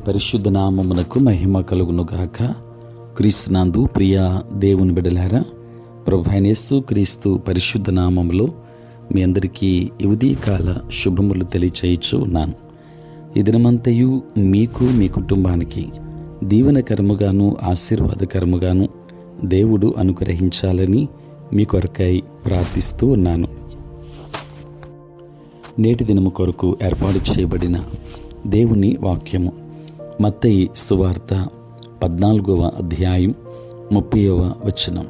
పరిశుద్ధ నామమునకు మహిమ కలుగునుగాక. క్రీస్తునందు ప్రియ దేవుని బిడ్డలారా, ప్రభువైన యేసు క్రీస్తు పరిశుద్ధ నామములో మీ అందరికీ ఉదయకాల శుభములు తెలియచేయచ్చు ఉన్నాను. ఈ దినమంతయు మీకు మీ కుటుంబానికి దీవెనకరముగాను ఆశీర్వాదకరముగాను దేవుడు అనుగ్రహించాలని మీ కొరకై ప్రార్థిస్తూ ఉన్నాను. నేటి దినము కొరకు ఏర్పాటు చేయబడిన దేవుని వాక్యము మత్తయి సువార్త 14వ అధ్యాయం 30వ వచనం.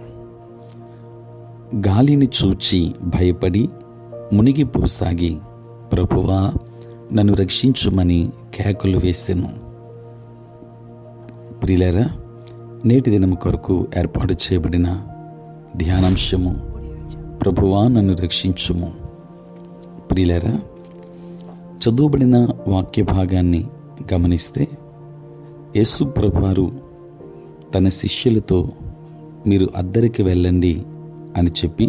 గాలిని చూచి భయపడి మునిగిపోసాగి, ప్రభువా నన్ను రక్షించుమని కేకలు వేసెను. ప్రియులారా, నేటి దినము కొరకు ఏర్పాటు చేయబడిన ధ్యానాంశము ప్రభువా నన్ను రక్షించుము. ప్రియులారా, చదువుబడిన వాక్య భాగాన్ని గమనిస్తే యేసు ప్రభువారు తన శిష్యులతో మీరు అద్దరికి వెళ్ళండి అని చెప్పి,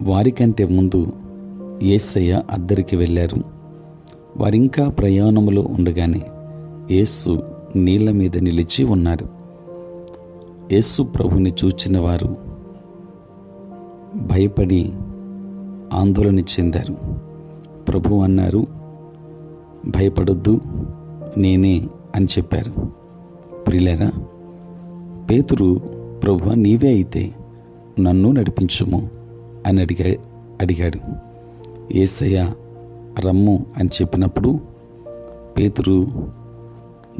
వారికంటే ముందు యేసయ్య అద్దరికి వెళ్ళారు. వారింకా ప్రయాణములో ఉండగానే యేసు నీళ్ల మీద నిలిచి ఉన్నారు. యేసు ప్రభుని చూచిన వారు భయపడి ఆందోళన చెందారు. ప్రభు అన్నారు, భయపడొద్దు, నేనే అని చెప్పారు. ప్రియులారా, పేతురు, ప్రభువా నీవే అయితే నన్ను నడిపించుము అని అడిగాడు. యేసయ్య రమ్ము అని చెప్పినప్పుడు పేతురు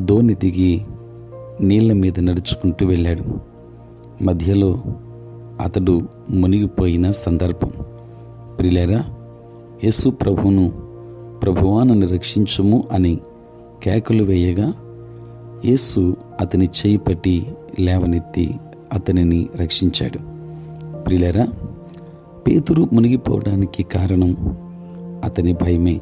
దోణి దిగి నీళ్ల మీద నడుచుకుంటూ వెళ్ళాడు. మధ్యలో అతడు మునిగిపోయిన సందర్భం. ప్రియులారా, యేసు ప్రభువును ప్రభువా నన్ను రక్షించుము అని కేకలు వేయగా యేసు అతని చేయి పట్టి లేవనెత్తి అతనిని రక్షించాడు. ప్రియులారా, పేతురు మునిగిపోవడానికి కారణం అతని భయమే.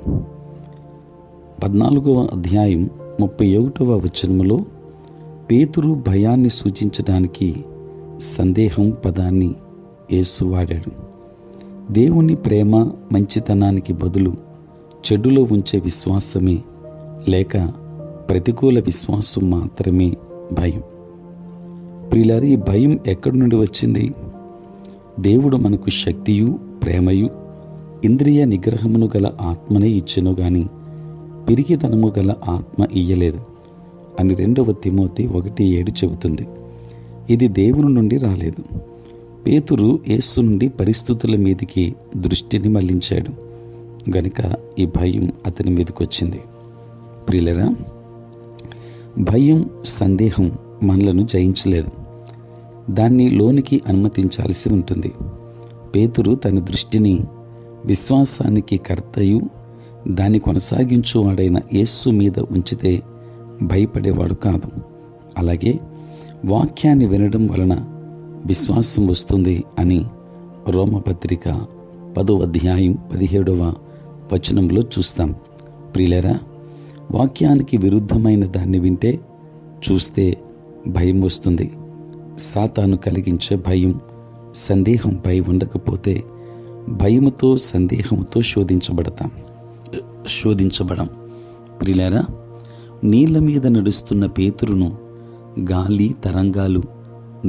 14వ అధ్యాయం 31వ వచనములో పేతురు భయాన్ని సూచించడానికి సందేహం పదాన్ని యేసు వాడాడు. దేవుని ప్రేమ మంచితనానికి బదులు చెడులో ఉంచే విశ్వాసమే లేక ప్రతికూల విశ్వాసం మాత్రమే భయం. ప్రియులారా, ఈ భయం ఎక్కడి నుండి వచ్చింది? దేవుడు మనకు శక్తియు ప్రేమయు ఇంద్రియ నిగ్రహమును గల ఆత్మనే ఇచ్చెను గాని పిరికితనము గల ఆత్మ ఇయ్యలేదు అని 2వ తిమోతి 1:7 చెబుతుంది. ఇది దేవుని నుండి రాలేదు. పేతురు యేసు నుండి పరిస్థితుల మీదికి దృష్టిని మళ్లించాడు గనుక ఈ భయం అతని మీదకి వచ్చింది. ప్రియులరా, భయం, సందేహం మనలను జయించలేదు. దాన్ని లోనికి అనుమతించాల్సి ఉంటుంది. పేతురు తన దృష్టిని విశ్వాసానికి కర్తయు దాన్ని కొనసాగించువాడైన యేసు మీద ఉంచితే భయపడేవాడు కాదు. అలాగే వాక్యాన్ని వినడం వలన విశ్వాసం వస్తుంది అని రోమపత్రిక 10వ అధ్యాయం 17వ వచనంలో చూస్తాం. ప్రియులరా, వాక్యానికి విరుద్ధమైన దాన్ని వింటే చూస్తే భయం వస్తుంది. సాతాను కలిగించే భయం, సందేహంపై ఉండకపోతే భయముతో సందేహంతో శోధించబడం. ప్రియులారా, నీళ్ల మీద నడుస్తున్న పేతురును గాలి తరంగాలు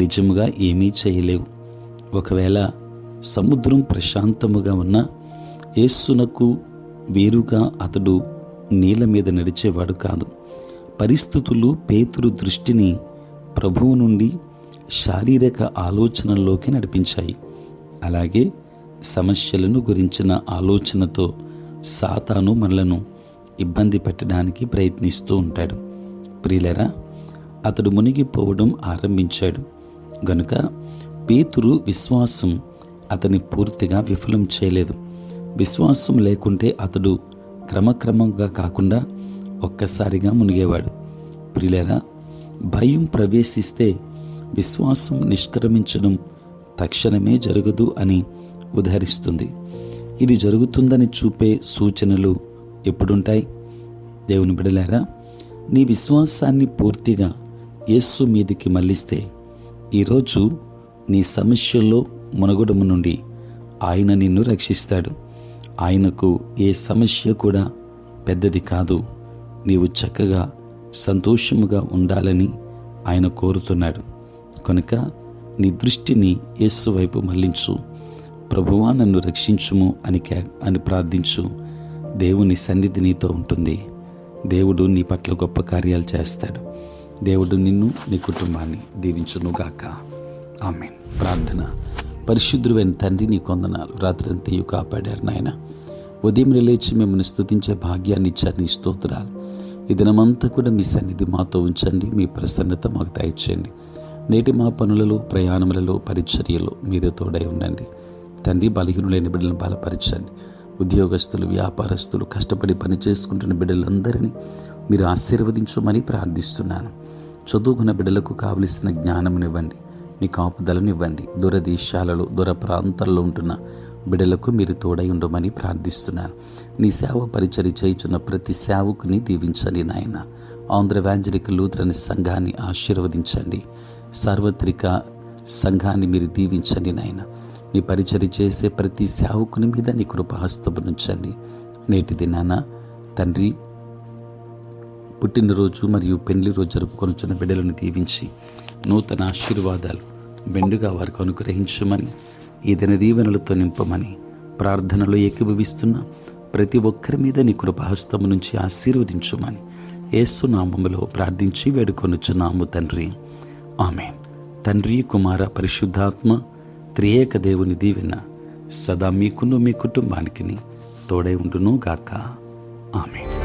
నిజముగా ఏమీ చేయలేవు. ఒకవేళ సముద్రం ప్రశాంతముగా ఉన్న యేసునకు వేరుగా అతడు నీళ్ల మీద నడిచేవాడు కాదు. పరిస్థితులు పేతురు దృష్టిని ప్రభువు నుండి శారీరక ఆలోచనల్లోకి నడిపించాయి. అలాగే సమస్యలను గురించిన ఆలోచనతో సాతాను మనలను ఇబ్బంది పెట్టడానికి ప్రయత్నిస్తూ ఉంటాడు. ప్రియులరా, అతడు మునిగిపోవడం ఆరంభించాడు గనుక పేతురు విశ్వాసం అతని పూర్తిగా విఫలం చేయలేదు. విశ్వాసం లేకుంటే అతడు క్రమక్రమంగా కాకుండా ఒక్కసారిగా మునిగేవాడు. ప్రియులారా, భయం ప్రవేశిస్తే విశ్వాసం నిష్క్రమించడం తక్షణమే జరగదు అని ఉదహరిస్తుంది. ఇది జరుగుతుందని చూపే సూచనలు ఎప్పుడుంటాయి? దేవుని బిడ్డలారా, నీ విశ్వాసాన్ని పూర్తిగా యేసు మీదికి మళ్లిస్తే ఈరోజు నీ సమస్యల్లో మునగడము నుండి ఆయన నిన్ను రక్షిస్తాడు. ఆయనకు ఏ సమస్య కూడా పెద్దది కాదు. నీవు చక్కగా సంతోషముగా ఉండాలని ఆయన కోరుతున్నాడు. కనుక నీ దృష్టిని యేసు వైపు మళ్లించు. ప్రభువా, నన్ను రక్షించుము అని ప్రార్థించు. దేవుని సన్నిధి నీతో ఉంటుంది. దేవుడు నీ పట్ల గొప్ప కార్యాలు చేస్తాడు. దేవుడు నిన్ను, నీ కుటుంబాన్ని దీవించునుగాక. ఆమేన్. ప్రార్థన. పరిశుద్ధుడైన తండ్రి, నీ కొందనాలు. రాత్రంతయు కాపాడారు నాయన. ఉదయం లేచి మిమ్మల్ని స్తుతించే భాగ్యాన్ని ఇచ్చారు. నీ స్తోత్రాలు. ఈ దినమంతా కూడా మీ సన్నిధి మాతో ఉంచండి. మీ ప్రసన్నత మాకు దయచేయండి. నేటి మా పనులలో, ప్రయాణములలో, పరిచర్యలో మీరే తోడై ఉండండి తండ్రి. బలహీనులైన బిడ్డలను బలపరచండి. ఉద్యోగస్తులు, వ్యాపారస్తులు, కష్టపడి పని చేసుకుంటున్న బిడ్డలందరినీ మీరు ఆశీర్వదించమని ప్రార్థిస్తున్నాను. చదువుకున్న బిడ్డలకు కావలసిన జ్ఞానమునివ్వండి. మీ కాపుదలనివ్వండి. దూరదేశాలలో, దూర ప్రాంతాల్లో ఉంటున్న బిడ్డలకు మీరు తోడై ఉండమని ప్రార్థిస్తున్నాను. నీ సేవ పరిచర్య చేయుచున్న ప్రతి సేవకుని దీవించండి నాయన. ఆంధ్ర ఎవాంజలికల్ లూథరన్ సంఘాన్ని ఆశీర్వదించండి. సార్వత్రిక సంఘాన్ని మీరు దీవించండి నాయన. నీ పరిచర్య చేసే ప్రతి సేవకుని మీద నీ కృపహస్తము నుంచండి. నేటి దినాన తండ్రి, పుట్టినరోజు మరియు పెళ్లి రోజు జరుపుకొనుచున్న బిడ్డలను దీవించి నూతన ఆశీర్వాదాలు మెండుగా వారికి అనుగ్రహించమని, ఈ దిన దీవెనలతో నింపమని ప్రార్థనలో ఏకీభవిస్తున్న ప్రతి ఒక్కరి మీద నీ కృపహస్తము నుంచి ఆశీర్వదించమని యేసు నామములో ప్రార్థించి వేడుకొనుచున్నాము తండ్రి. ఆమేన్. తండ్రి, కుమార, పరిశుద్ధాత్మ త్రియేక దేవుని దీవెన సదా మీకును మీ కుటుంబానికి తోడై ఉండును గాక. ఆమేన్.